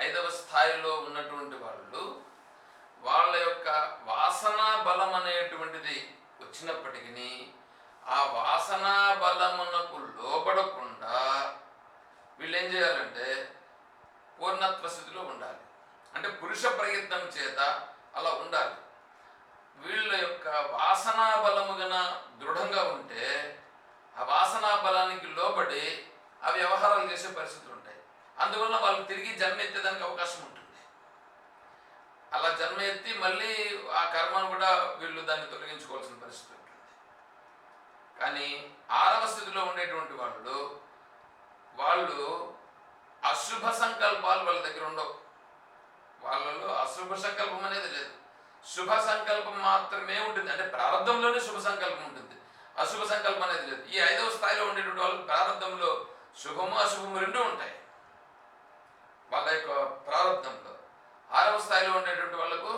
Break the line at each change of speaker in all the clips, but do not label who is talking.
ఐదవ స్థాయిలో ఉన్నటువంటి వాళ్ళు వాళ్ళ యొక్క వాసనా బలం అనేటువంటిది వచ్చినప్పటికీ ఆ వాసనా బలమునకు లోబడకుండా వీళ్ళు ఏం చేయాలంటే పూర్ణత్వ స్థితిలో ఉండాలి. అంటే పురుష ప్రయత్నం చేత అలా ఉండాలి. వీళ్ళ యొక్క వాసనా బలము గన దృఢంగా ఉంటే ఆ వాసనా బలానికి లోబడి ఆ వ్యవహారాలు చేసే పరిస్థితులు ఉంటాయి. అందువల్ల వాళ్ళు తిరిగి జన్మ ఎత్తేదానికి అవకాశం ఉంటుంది. అలా జన్మ ఎత్తి మళ్ళీ ఆ కర్మను కూడా వీళ్ళు దాన్ని తొలగించుకోవాల్సిన పరిస్థితి ఉంటుంది. కానీ ఆరవ స్థితిలో ఉండేటువంటి వాళ్ళు అశుభ సంకల్పాలు వాళ్ళ దగ్గర ఉండవు. వాళ్ళలో అశుభ సంకల్పం అనేది లేదు, శుభ సంకల్పం మాత్రమే ఉంటుంది. అంటే ప్రారంభంలోనే శుభ సంకల్పం ఉంటుంది, అశుభ సంకల్పం అనేది లేదు. ఈ ఐదవ స్థాయిలో ఉండేటువంటి వాళ్ళకి ప్రారంభంలో శుభము అశుభము రెండూ ఉంటాయి వాళ్ళ యొక్క ప్రారంభంలో. ఆరవ స్థాయిలో ఉండేటువంటి వాళ్ళకు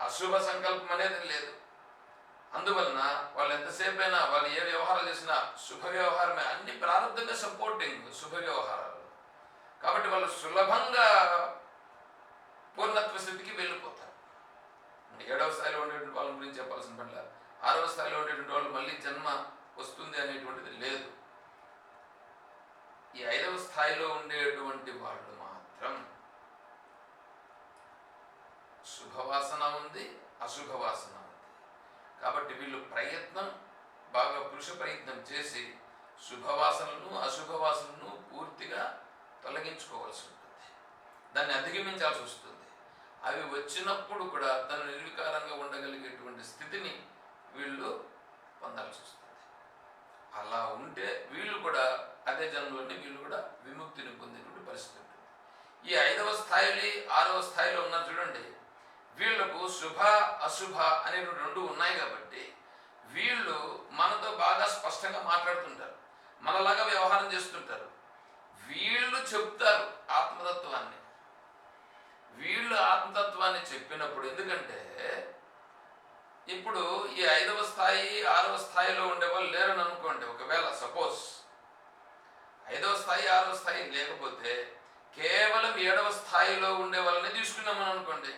అశుభ సంకల్పం అనేది లేదు. అందువలన వాళ్ళు ఎంతసేపు అయినా వాళ్ళు ఏ వ్యవహారాలు చేసినా శుభ వ్యవహారమే, అన్ని ప్రారంభంగా సపోర్టింగ్ శుభ వ్యవహారాలు. కాబట్టి వాళ్ళు సులభంగా పూర్ణత్వ స్థితికి వెళ్ళిపోతారు. ఏడవ స్థాయిలో ఉండేటువంటి వాళ్ళ గురించి చెప్పాల్సిన పని లేదు. ఆరవ స్థాయిలో ఉండేటువంటి వాళ్ళు మళ్ళీ జన్మ వస్తుంది అనేటువంటిది లేదు. ఈ ఐదవ స్థాయిలో ఉండేటువంటి వాళ్ళు మాత్రం శుభవాసన ఉంది, అశుభవాసన ఉంది. కాబట్టి వీళ్ళు ప్రయత్నం బాగా పురుష ప్రయత్నం చేసి శుభవాసనను అశుభవాసనను పూర్తిగా తొలగించుకోవాల్సి ఉంటుంది, దాన్ని అధిగమించాల్సి వస్తుంది. అవి వచ్చినప్పుడు కూడా తను నిర్వికారంగా ఉండగలిగేటువంటి స్థితిని వీళ్ళు పొందాల్సి వస్తుంది. అలా ఉంటే వీళ్ళు కూడా అదే జన్మలోనే వీళ్ళు కూడా విముక్తిని పొందేటువంటి పరిస్థితి ఉంటుంది. ఈ ఐదవ స్థాయి ఆరవ స్థాయిలో ఉన్నారు చూడండి, వీళ్లకు శుభ అశుభ అనేటువంటి రెండు ఉన్నాయి. కాబట్టి వీళ్ళు మనతో బాగా స్పష్టంగా మాట్లాడుతుంటారు, మనలాగా వ్యవహారం చేస్తుంటారు. వీళ్ళు చెప్తారు ఆత్మతత్వాన్ని. వీళ్ళు ఆత్మతత్వాన్ని చెప్పినప్పుడు, ఎందుకంటే ఇప్పుడు ఈ ఐదవ స్థాయి ఆరవ స్థాయిలో ఉండేవాళ్ళు లేరని అనుకోండి. ఒకవేళ సపోజ్ ఐదవ స్థాయి ఆరవ స్థాయి లేకపోతే కేవలం ఏడవ స్థాయిలో ఉండే వాళ్ళని తీసుకున్నామని అనుకోండి,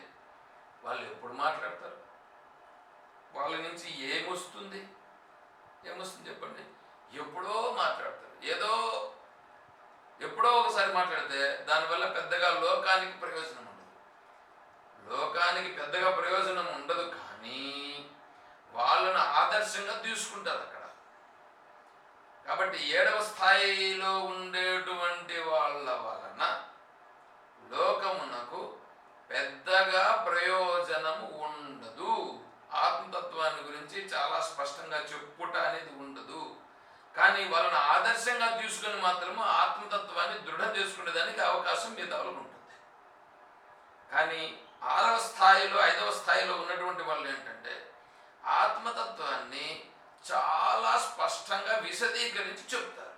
వాళ్ళు ఎప్పుడు మాట్లాడతారు? వాళ్ళ నుంచి ఏమొస్తుంది చెప్పండి? ఎప్పుడో మాట్లాడతారు. ఎప్పుడో ఒకసారి మాట్లాడితే దానివల్ల పెద్దగా లోకానికి ప్రయోజనం ఉండదు. కానీ వాళ్ళను ఆదర్శంగా తీసుకుంటారు అక్కడ. కాబట్టి ఏడవ స్థాయిలో ఉండేటువంటి వాళ్ళ వలన లోకమునకు పెద్దగా ప్రయోజనము ఉండదు. ఆత్మతత్వాన్ని గురించి చాలా స్పష్టంగా చెప్పుట అనేది ఉండదు. కానీ వాళ్ళని ఆదర్శంగా తీసుకుని మాత్రము ఆత్మతత్వాన్ని దృఢం చేసుకునేదానికి అవకాశం మిగతాలో ఉంటుంది. కానీ ఆరవ స్థాయిలో ఐదవ స్థాయిలో ఉన్నటువంటి వాళ్ళు ఏంటంటే ఆత్మతత్వాన్ని చాలా స్పష్టంగా విశదీకరించి చెప్తారు.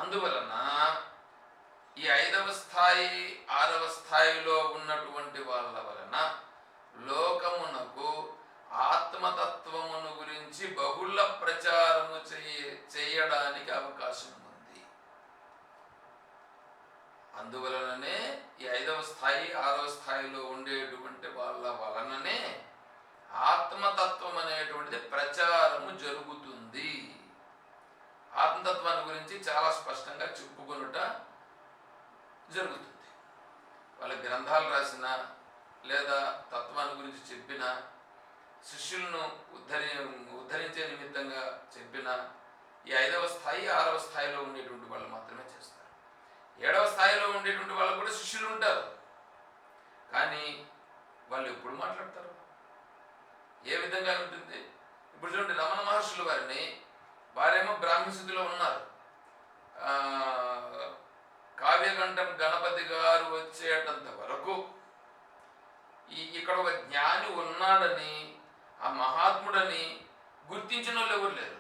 అందువలన ఈ ఐదవ స్థాయి ఆరవ స్థాయిలో ఉన్నటువంటి వాళ్ళ వలన లోకమునకు ఆత్మతత్వమును గురించి బహుళ ప్రచారము చేయడానికి అవకాశం ఉంది. అందువలననే ఈ ఐదవ స్థాయి ఆరవ స్థాయిలో ఉండేటువంటి వాళ్ళ వలననే ఆత్మతత్వం అనేటువంటిది ప్రచారము జరుగుతుంది. ఆత్మతత్వాన్ని గురించి చాలా స్పష్టంగా చెప్పుకొనుట జరుగుతుంది. వాళ్ళ గ్రంథాలు రాసిన లేదా తత్వాన్ని గురించి చెప్పిన, శిష్యులను ఉద్ధరించే నిమిత్తంగా చెప్పిన ఈ ఐదవ స్థాయి ఆరవ స్థాయిలో ఉండేటువంటి వాళ్ళు మాత్రమే చేస్తారు. ఏడవ స్థాయిలో ఉండేటువంటి వాళ్ళు కూడా శిష్యులు ఉంటారు. కానీ వాళ్ళు ఎప్పుడు మాట్లాడతారు? ఏ విధంగా ఉంటుంది? ఇప్పుడు చూడండి, రమణ మహర్షుల వారేమో బ్రాహ్మణ స్థితిలో ఉన్నారు. కావ్యకంఠం గణపతి గారు వచ్చేటంత వరకు ఇక్కడ ఒక జ్ఞాని ఉన్నాడని, ఆ మహాత్ముడని గుర్తించిన వాళ్ళు ఎవరు లేరు.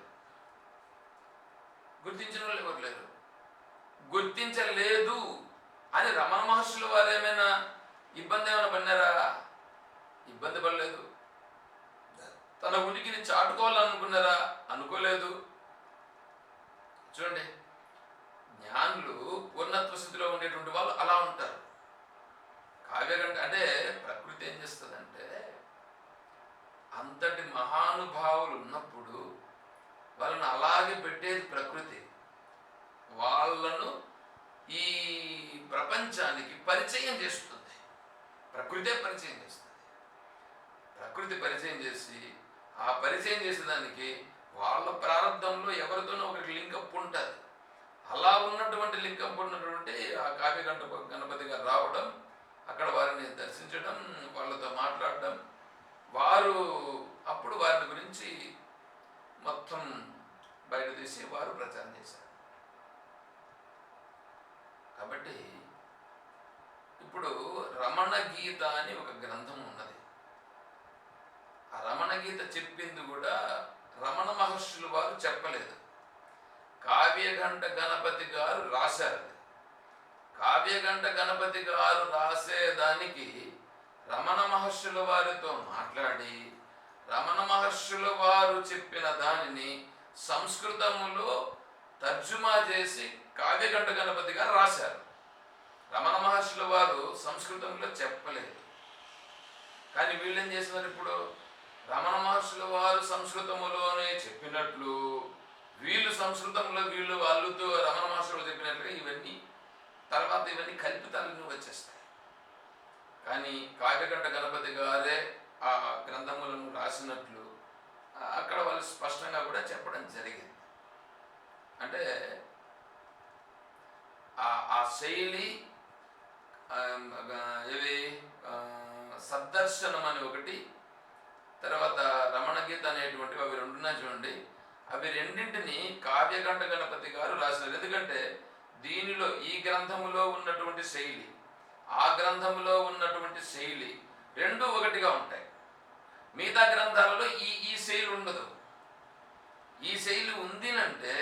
గుర్తించలేదు అని రమణ మహర్షుల వారు ఏమైనా ఇబ్బంది పడినారా? ఇబ్బంది పడలేదు. తన ఉనికిని చాటుకోవాలనుకున్నారా? అనుకోలేదు. చూడండి, జ్ఞానులు పూర్ణత్వ స్థితిలో ఉండేటువంటి వాళ్ళు అలా ఉంటారు. కావ్యగంట అంటే ప్రకృతి ఏం చేస్తుందంటే, అంతటి మహానుభావులు ఉన్నప్పుడు వాళ్ళని అలాగే పెట్టేది ప్రకృతి. వాళ్ళను ఈ ప్రపంచానికి పరిచయం చేస్తుంది. ప్రకృతే పరిచయం చేస్తుంది. ప్రకృతి పరిచయం చేసి, ఆ పరిచయం చేసేదానికి వాళ్ళ ప్రారంభంలో ఎవరితోనో ఒకరికి లింకప్ ఉంటుంది. అలా ఉన్నటువంటి లింకప్ ఉన్నటువంటి ఆ గణపతి గారు రావడం, అక్కడ వారిని దర్శించడం, వాళ్ళతో మాట్లాడడం, వారు అప్పుడు వారిని గురించి మొత్తం బయట తీసి వారు ప్రచారం చేశారు. కాబట్టి ఇప్పుడు రమణ గీత అని ఒక గ్రంథం ఉన్నది. ఆ రమణ గీత చెప్పింది కూడా రమణ మహర్షులు వారు చెప్పలేదు, కావ్యగంట గణపతి గారు రాశారు. కావ్యగంట గణపతి గారు రాసేదానికి రమణ మహర్షుల వారితో మాట్లాడి, రమణ మహర్షుల వారు చెప్పిన దానిని సంస్కృతములో తర్జుమా చేసి కావ్యగంట గణపతి గారు రాశారు. రమణ మహర్షుల వారు సంస్కృతంలో చెప్పలేదు. కానీ వీళ్ళేం చేసినారు, ఇప్పుడు రమణ మహర్షుల వారు సంస్కృతములోనే చెప్పినట్లు వీళ్ళు సంస్కృతంలో వీళ్ళు వాళ్ళతో రమణ మహర్షులు చెప్పినట్లుగా ఇవన్నీ తర్వాత ఇవన్నీ కల్పితాలను వచ్చేస్తాయి. కానీ కావ్యగంట గణపతి గారే ఆ గ్రంథములను రాసినట్లు అక్కడ వాళ్ళు స్పష్టంగా కూడా చెప్పడం జరిగింది. అంటే ఆ శైలి ఇవి సద్దర్శనం అని ఒకటి, తర్వాత రమణ గీత అనేటువంటివి, అవి రెండున్నాయి చూడండి. అవి రెండింటిని కావ్యగంట గణపతి గారు రాసినారు. ఎందుకంటే దీనిలో ఈ గ్రంథములో ఉన్నటువంటి శైలి, ఆ గ్రంథములో ఉన్నటువంటి శైలి రెండు ఒకటిగా ఉంటాయి. మిగతా గ్రంథాలలో ఈ శైలి ఉండదు. ఈ శైలి ఉందినంటే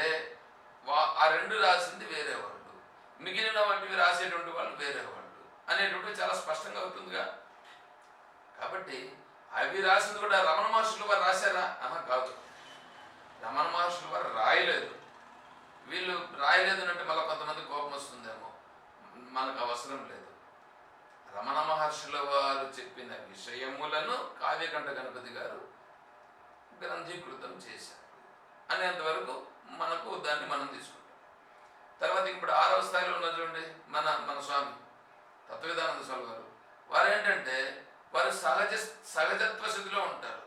ఆ రెండు రాసింది వేరే వాళ్ళు, మిగిలిన వంటివి రాసేటువంటి వాళ్ళు వేరే వాళ్ళు అనేటువంటివి చాలా స్పష్టంగా అవుతుందిగా. కాబట్టి అవి రాసింది కూడా రమణ మహర్షులు వారు రాశారా? కాదు, రమణ మహర్షులు వారు రాయలేదు. వీళ్ళు రాయలేదు అంటే మళ్ళీ కొంతమంది కోపం వస్తుందేమో, మనకు అవసరం లేదు. రమణ మహర్షుల వారు చెప్పిన విషయములను కావ్యకంఠ గణపతి గారు గ్రంథీకృతం చేశారు అనేంతవరకు మనకు దాన్ని మనం తీసుకుంటాం. తర్వాత ఇప్పుడు 6వ స్థాయిలో ఉన్న చూడండి మన స్వామి తత్వవేదానంద స్వామి వారు. వారు ఏంటంటే వారు సహజత్వ స్థితిలో ఉంటారు.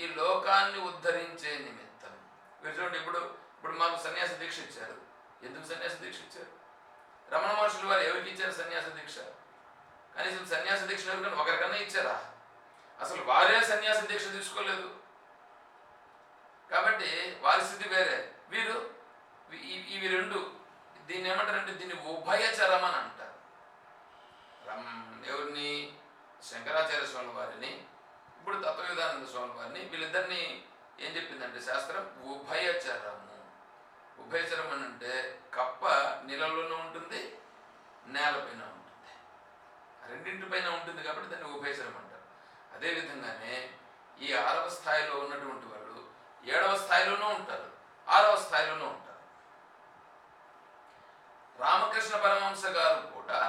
ఈ లోకాన్ని ఉద్ధరించే నిమిత్తం మీరు చూడండి, ఇప్పుడు మాకు సన్యాస దీక్ష ఇచ్చారు. ఎందుకు సన్యాస దీక్ష ఇచ్చారు? రమణ మహర్షులు వారు ఎవరికి ఇచ్చారు సన్యాస దీక్ష? కనీసం సన్యాస దీక్ష ఎవరికన్నా ఒకరికన్నా ఇచ్చారా? అసలు వారే సన్యాస దీక్ష తీసుకోలేదు. కాబట్టి వారి స్థితి వేరే. వీరు ఇవి రెండు, దీన్ని ఏమంటారంటే దీన్ని ఉభయచరం అని అంటారు. ఎవరిని? శంకరాచార్య స్వామి వారిని, ఇప్పుడు తత్వవేదానంద స్వామి వారిని, వీళ్ళిద్దరిని ఏం చెప్పిందంటే శాస్త్రం ఉభయచరము. ఉభయచరం అని అంటే కప్ప నీళ్ళలోనూ ఉంటుంది, నేలపైన ఉంటుంది, రెండింటిపైన ఉంటుంది. కాబట్టి దాన్ని ఉభయచరం అంటారు. అదేవిధంగానే ఈ 6వ స్థాయిలో ఉన్నటువంటి వాళ్ళు 7వ స్థాయిలోనూ ఉంటారు, 6వ స్థాయిలోనూ ఉంటారు. రామకృష్ణ పరమహంస గారు కూడా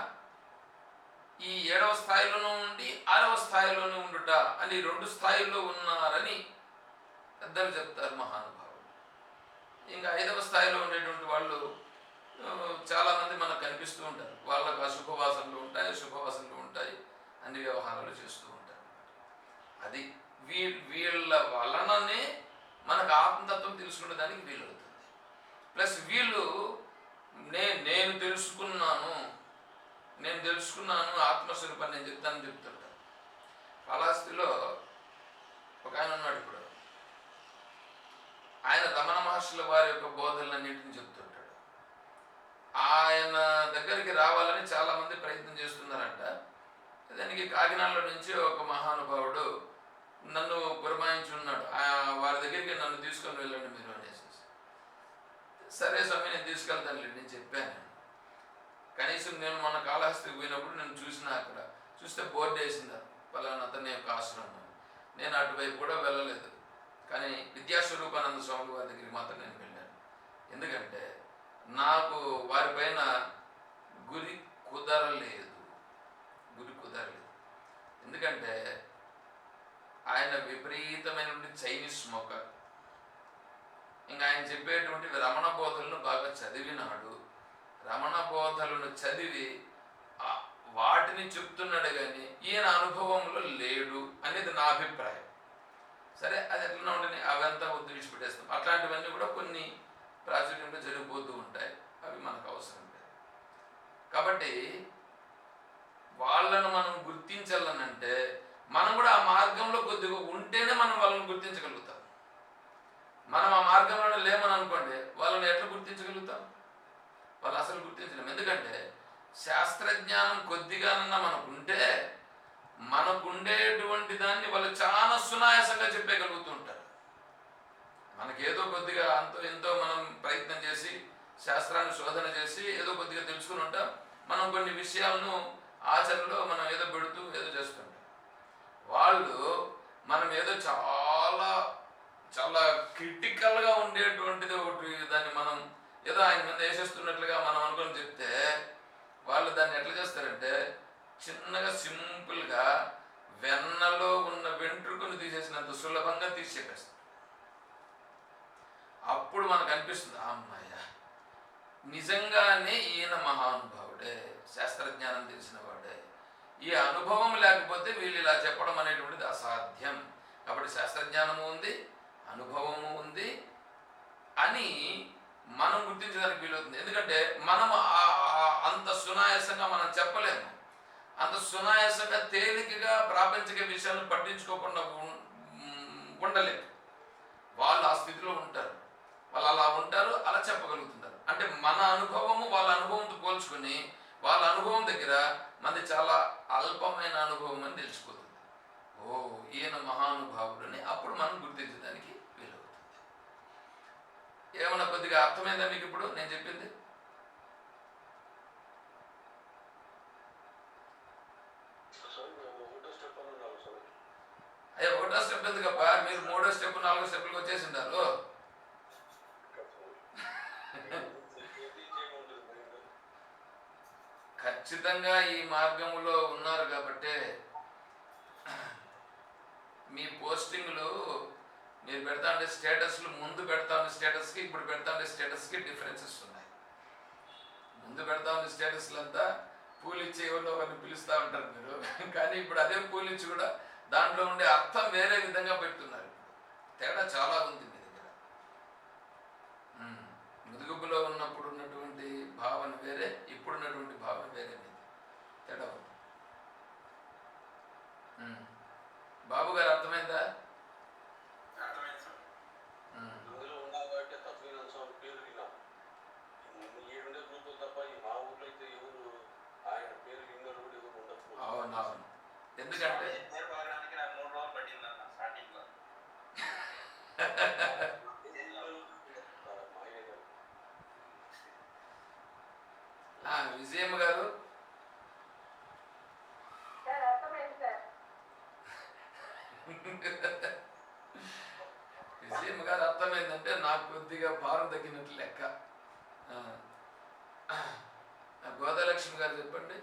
ఈ 7వ స్థాయిలోనూ ఉండి 6వ స్థాయిలోనూ ఉండుట అని 2 స్థాయిల్లో ఉన్నారని పెద్దలు చెప్తారు మహానుభావులు. ఇంకా 5వ స్థాయిలో ఉండేటువంటి వాళ్ళు చాలామంది మనకు కనిపిస్తూ ఉంటారు. వాళ్ళకు అశుభవాసనలు ఉంటాయి, శుభవాసనలు ఉంటాయి, అన్ని వ్యవహారాలు చేస్తూ ఉంటారు. అది వీళ్ళ వలననే మనకు ఆత్మతత్వం తెలుసుకునే దానికి వీలవుతుంది. ప్లస్ వీళ్ళు నేను తెలుసుకున్నాను ఆత్మస్వరూపాన్ని నేను చెప్తానని చెప్తుంటారు. కాళహస్తిలో ఒక ఆయన ఉన్నాడు. ఇప్పుడు ఆయన రమణ మహర్షుల వారి యొక్క బోధనలన్నింటిని చెప్తుంటాడు. ఆయన దగ్గరికి రావాలని చాలామంది ప్రయత్నం చేస్తున్నారంట. దానికి కాకినాడలో నుంచి ఒక మహానుభావుడు నన్ను పురమాయించున్నాడు. వారి దగ్గరికి నన్ను తీసుకొని వెళ్ళండి మీరు అనేసి. సరే స్వామి నేను తీసుకెళ్తాను నేను చెప్పాను. కనీసం నేను మన కాళహస్తికి పోయినప్పుడు నేను చూసిన, అక్కడ చూస్తే బోర్డు వేసింది పలానా అతని యొక్క ఆశ్రమం. నేను అటువైపు కూడా వెళ్ళలేదు. కానీ విద్యాస్వరూపానంద స్వామి వారి దగ్గరికి మాత్రం నేను వెళ్ళాను. ఎందుకంటే అనేటువంటివి రమణ బోధలను బాగా చదివినాడు. రమణ బోధలను చదివి వాటిని చెప్తున్నాడు కానీ ఈయన అనుభవంలో లేడు అనేది నా అభిప్రాయం. సరే, అది ఎట్లా ఉండని అవంతా వద్దు, విడిచిపెట్టేస్తాం. అట్లాంటివన్నీ కూడా కొన్ని ప్రాచుర్యంలో జరిగిపోతూ ఉంటాయి, అవి మనకు అవసరం లేదు. కాబట్టి వాళ్ళను మనం గుర్తించాలనంటే మనం కూడా ఆ మార్గంలో కొద్దిగా ఉంటేనే మనం వాళ్ళని గుర్తించగలుగుతాం. మనం ఆ మార్గంలోనే లేమని అనుకోండి, వాళ్ళని ఎట్లా గుర్తించగలుగుతాం? వాళ్ళు అసలు గుర్తించలేము. ఎందుకంటే శాస్త్రజ్ఞానం కొద్దిగానన్నా మనకుంటే మనకుండేటువంటి దాన్ని వాళ్ళు చాలా సునాయాసంగా చెప్పగలుగుతూ ఉంటారు. మనకేదో కొద్దిగా అంతో ఎంతో మనం ప్రయత్నం చేసి శాస్త్రాన్ని శోధన చేసి ఏదో కొద్దిగా తెలుసుకుని ఉంటాం. మనం కొన్ని విషయాలను ఆచరణలో మనం ఏదో పెడుతూ ఏదో చేస్తుంటాం. వాళ్ళు మనం ఏదో చాలా చాలా క్రిటికల్గా ఉండేటువంటిది ఒకటి, దాన్ని మనం ఏదో ఆయన మీద వేసేస్తున్నట్లుగా మనం అనుకుని చెప్తే వాళ్ళు దాన్ని ఎట్లా చేస్తారంటే చిన్నగా సింపుల్గా వెన్నలో ఉన్న వెంట్రుకను తీసేసినంత సులభంగా తీసి చెప్పేస్తారు. అప్పుడు మనకు అనిపిస్తుంది, అమ్మాయ్య నిజంగానే ఈయన మహానుభావుడే, శాస్త్రజ్ఞానం తెలిసిన వాడే. ఈ అనుభవం లేకపోతే వీళ్ళు ఇలా చెప్పడం అనేటువంటిది అసాధ్యం. కాబట్టి శాస్త్రజ్ఞానము ఉంది, అనుభవము ఉంది అని మనం గుర్తించడానికి వీలవుతుంది. ఎందుకంటే మనం అంత సునాయాసంగా మనం చెప్పలేము. అంత సునాయాసంగా తేలికగా ప్రాపంచిక విషయాలను పట్టించుకోకుండా ఉండలేము. వాళ్ళు ఆ స్థితిలో ఉంటారు, వాళ్ళు అలా ఉంటారు, అలా చెప్పగలుగుతున్నారు. అంటే మన అనుభవము వాళ్ళ అనుభవంతో పోల్చుకొని వాళ్ళ అనుభవం దగ్గర మనది చాలా అల్పమైన అనుభవం అని తెలిసిపోతుంది. ఓ, ఈయన మహానుభావుడని అప్పుడు మనం గుర్తించడానికి వీలవుతుంది. ఏమన్నా కొద్దిగా అర్థమైందా మీకు ఇప్పుడు నేను చెప్పింది? అయ్యా, ఒకటో స్టెప్ ఎందుకప్ప, మీరు 3వ స్టెప్ 4వ స్టెప్లకు వచ్చేసి ఉంటారు. ఖచ్చితంగా ఈ మార్గంలో ఉన్నారు కాబట్టి మీ పోస్టింగ్లు మీరు పెడతా ఉండే స్టేటస్లు, ముందు పెడతా ఉండే స్టేటస్కి ఇప్పుడు పెడతా ఉండే స్టేటస్కి డిఫరెన్సెస్ ఉన్నాయి. ముందు పెడతా ఉండే స్టేటస్లు అంతా పూలిచ్చి ఎవరిలో ఒకరిని పిలుస్తూ ఉంటారు మీరు, కానీ ఇప్పుడు అదే పూలిచ్చి కూడా దాంట్లో ఉండే అర్థం వేరే విధంగా పెడుతున్నారు. తేడా చాలా ఉంది మీ దగ్గర. ముదుగుబ్బులో ఉన్నప్పుడు ఉన్నటువంటి భావన వేరే, ఇప్పుడున్నటువంటి భావన వేరే, మీద తేడా ఉంది. బాబు గారు అర్థమైందా? అవునవును, ఎందుకంటే విజయమ్మ గారు విజయమ్మ గారు అర్థమైందంటే నాకు కొద్దిగా భారం తగ్గినట్లు లెక్క. గోదాలక్ష్మి గారు చెప్పండి.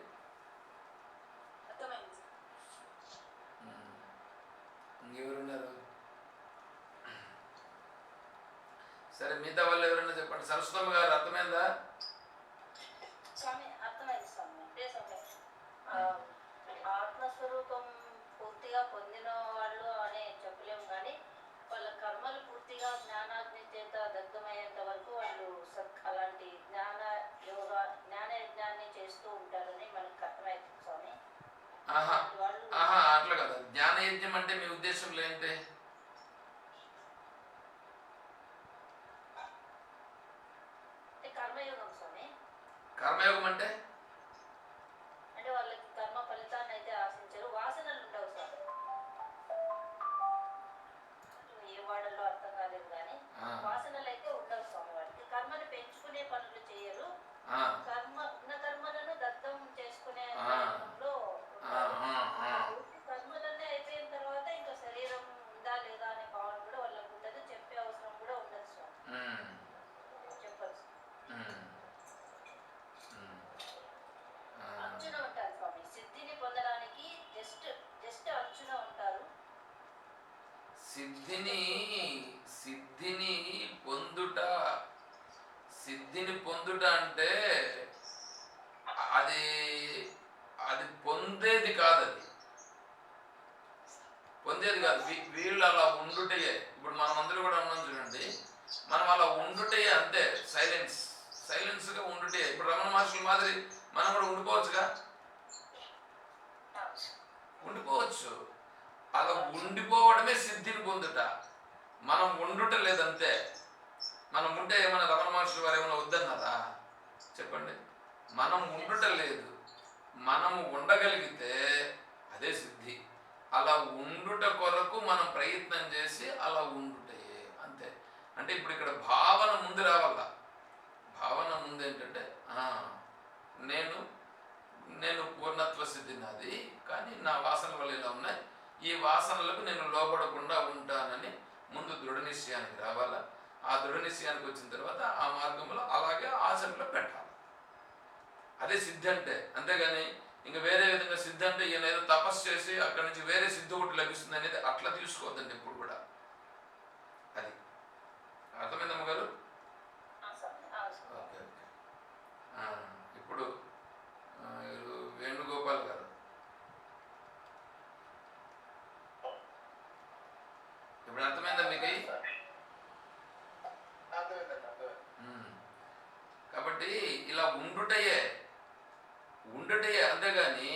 ఇంకెవరున్నారు? సరే, మిగతా వాళ్ళు ఎవరైనా చెప్పండి. సరస్వతమ్మ గారు అర్థమైందా?
ఆత్మస్వరూపం పూర్తిగా పొందిన వాళ్ళు అని చెప్పలేము, కానీ వాళ్ళ కర్మలు పూర్తిగా జ్ఞానాగ్ని చేత దగ్ధమయ్యేంత వరకు వాళ్ళు అలాంటి జ్ఞాన యజ్ఞాన్ని చేస్తూ ఉంటారని మనకు అర్థమవుతుంది స్వామి.
అట్లా కదా. జ్ఞాన యజ్ఞం అంటే మీ ఉద్దేశంలో ఏంటి?
కర్మయోగం స్వామి.
కర్మయోగం అంటే
వాళ్ళకి కర్మ ఫలితాన్ని అయితే ఆశించరు, వాసనలు ఉండవు స్వామి. ఏ వాడల్లో అర్థం కాలేదు, కానీ వాసనలు అయితే ఉండవు స్వామి. వాళ్ళకి కర్మని పెంచుకునే పనులు చేయరు, ఉన్న కర్మలను దగ్ధం చేసుకునే ప్రయత్నంలో కర్మలన్నీ అయిపోయిన తర్వాత ఇంకా శరీరం ఉందా లేదా అనే భావన కూడా వాళ్ళకు ఉండదు, చెప్పే అవసరం కూడా ఉండదు స్వామి. చెప్పచ్చు. అర్జున ఉంటారు స్వామి, సిద్ధిని పొందడానికి జస్ట్ అర్జున ఉంటారు.
సిద్ధిని పొందుట సిద్ధిని పొందుట అంటే అది అది పొందేది కాదు, అది పొందేది కాదు. వీళ్ళు అలా ఉండుటయే. ఇప్పుడు మనం అందరూ కూడా ఉన్నాం చూడండి, మనం అలా ఉండుటయే అంతే. సైలెన్స్గా ఉండుటే. ఇప్పుడు రమణ మహర్షుల మాదిరి మనం కూడా ఉండిపోవచ్చుగా, ఉండిపోవచ్చు. అలా ఉండిపోవడమే సిద్ధిని పొందుట. మనం ఉండుట లేదంతే. మనం ఉంటే ఏమైనా రమణ మహర్షులు వారు ఏమైనా వద్దన్నారా చెప్పండి? మనం ఉండుట లేదు, మనము ఉండగలిగితే అదే సిద్ధి. అలా ఉండుట కొరకు మనం ప్రయత్నం చేసి అలా ఉండుటే అంతే. అంటే ఇప్పుడు ఇక్కడ భావన ముందు రావాల. భావన ముందు ఏంటంటే నేను నేను పూర్ణత్వ సిద్ధి నాది, కానీ నా వాసనల వల్ల ఇలా ఉన్నాయి, ఈ వాసనలకు నేను లోపడకుండా ఉంటానని ముందు దృఢ నిశ్చయానికి రావాలా. ఆ దృఢ నిశ్చయానికి వచ్చిన తర్వాత ఆ మార్గంలో అలాగే ఆచరణలో పెట్టాలి. అదే సిద్ధి అంటే. అంతేగాని ఇంకా వేరే విధంగా సిద్ధి అంటే ఈయన ఏదో తపస్సు చేసి అక్కడి నుంచి వేరే సిద్ధి ఒకటి లభిస్తుంది అనేది అట్లా తీసుకోవద్దండి ఇప్పుడు కూడా. అది అర్థమైందమ్మ గారు? Okay okay. ఇప్పుడు వేణుగోపాల్ గారు, ఇప్పుడు అర్థమైందా మీకు? కాబట్టి ఇలా ఉండుటయే అంతేగాని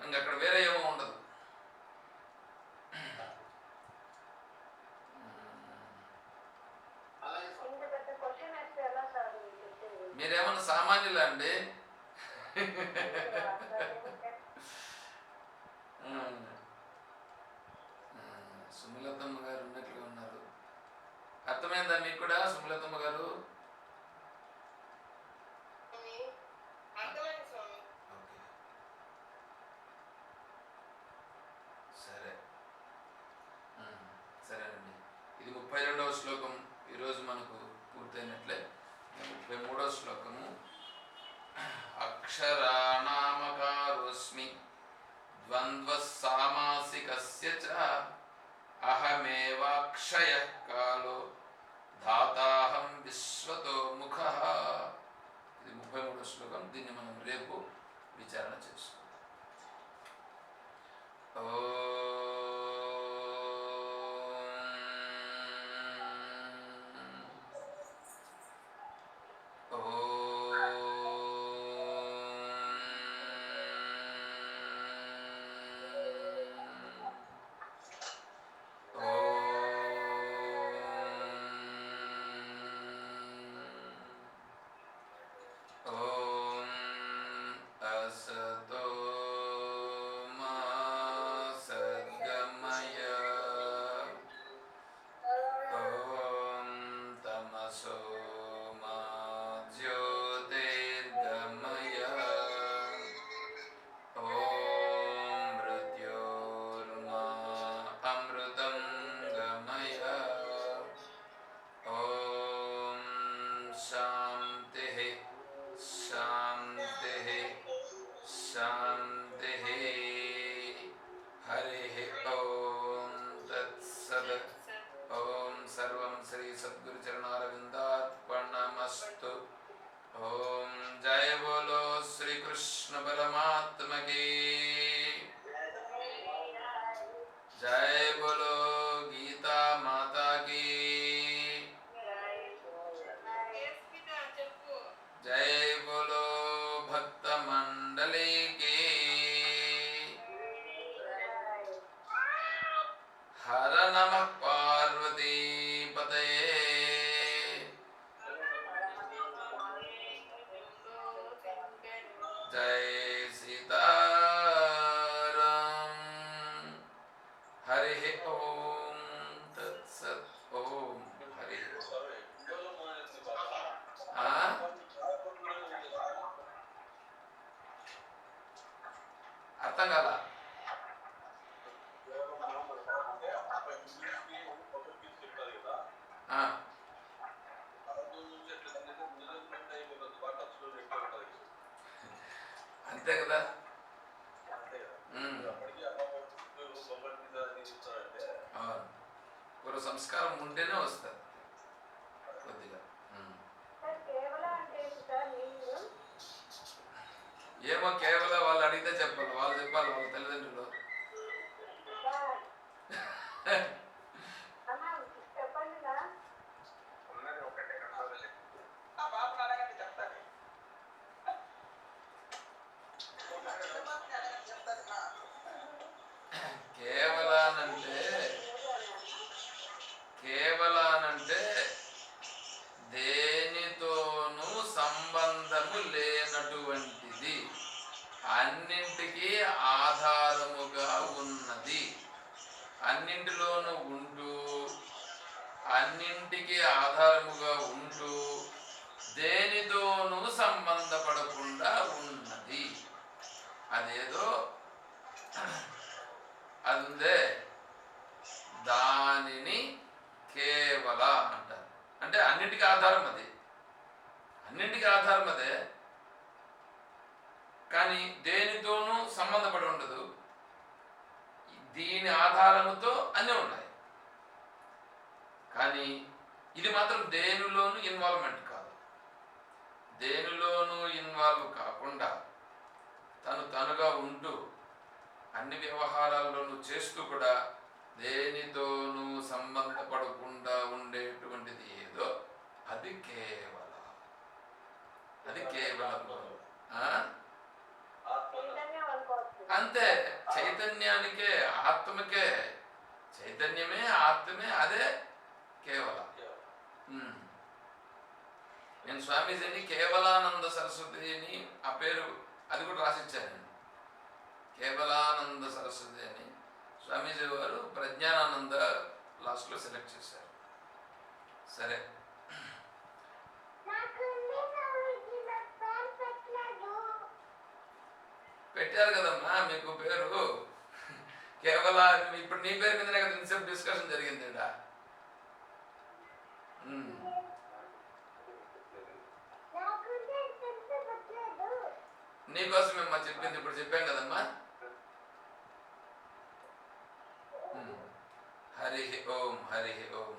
ఇంకక్కడ వేరే ఏమో ఉండదు. మీరేమన్నా సామాన్యులా అండి? సుమలతమ్మ గారు ఉన్నట్లుగా ఉన్నారు. అర్థమైందా మీకు కూడా సుమలతమ్మ గారు? సరేనండి. ఇది 32వ శ్లోకం ఈరోజు మనకు పూర్తయినట్లే. 33వ శ్లోకము. అక్షరాణామకారోస్మి ద్వంద్వ సామాసికస్య చ అహమేవాక్షయః కాలో ధాతాహం విశ్వతో ముఖః. ఇది 33వ శ్లోకం. దీన్ని మనం రేపు విచారణ చేసుకుందాం. అర్థం కాల? అంతే కదా. పూర్వ సంస్కారం ఉంటేనే వస్తుంది కొద్దిగా. ఏమో కేవలం వాళ్ళు అడిగితే చెప్పాలి, వాళ్ళు చెప్పాలి వాళ్ళ తల్లిదండ్రులు. కేవలానంటే దేనితోనూ సంబంధము లేనటువంటిది, అన్నింటికీ ఆధారముగా ఉన్నది, అన్నింటిలోనూ ఉంటూ అన్నింటికి ఆధారముగా ఉంటూ దేనితోనూ సంబంధపడకుండా ఉన్నది. అదేదో అది ఉందే దానిని కేవల అంటారు. అంటే అన్నింటికి ఆధారం అది, అన్నింటికి ఆధారం అదే, కానీ దేనితోనూ సంబంధపడి ఉండదు. దీని ఆధారముతో అన్నీ ఉన్నాయి, కానీ ఇది మాత్రం దేనిలోనూ ఇన్వాల్వ్మెంట్ కాదు. దేనిలోనూ ఇన్వాల్వ్ కాకుండా తనుగా ఉంటూ అన్ని వ్యవహారాల్లోనూ చేస్తూ కూడా దేనితోనూ సంబంధపడకుండా ఉండేటువంటిది ఏదో అది కేవలం, అది కేవలం. అంతే, చైతన్యానికే ఆత్మకే, చైతన్యమే ఆత్మే, అదే కేవలం. నేను స్వామీజీని కేవలానంద సరస్వతి అని ఆ పేరు అది కూడా రాసిచ్చాను. కేవలానంద సరస్వతి అని స్వామీజీ వారు ప్రజ్ఞానానంద లాస్ట్లో సెలెక్ట్ చేశారు. సరే, పెట్టారు కదమ్మా మీకు పేరు కేవలం. ఇప్పుడు నీ పేరు మీదనే కదా ఇన్సెప్ట్ డిస్కషన్ జరిగింది. నీకోసమేమ్మా చెప్పింది, ఇప్పుడు చెప్పాం కదమ్మా. హరి ఓం, హరి ఓం.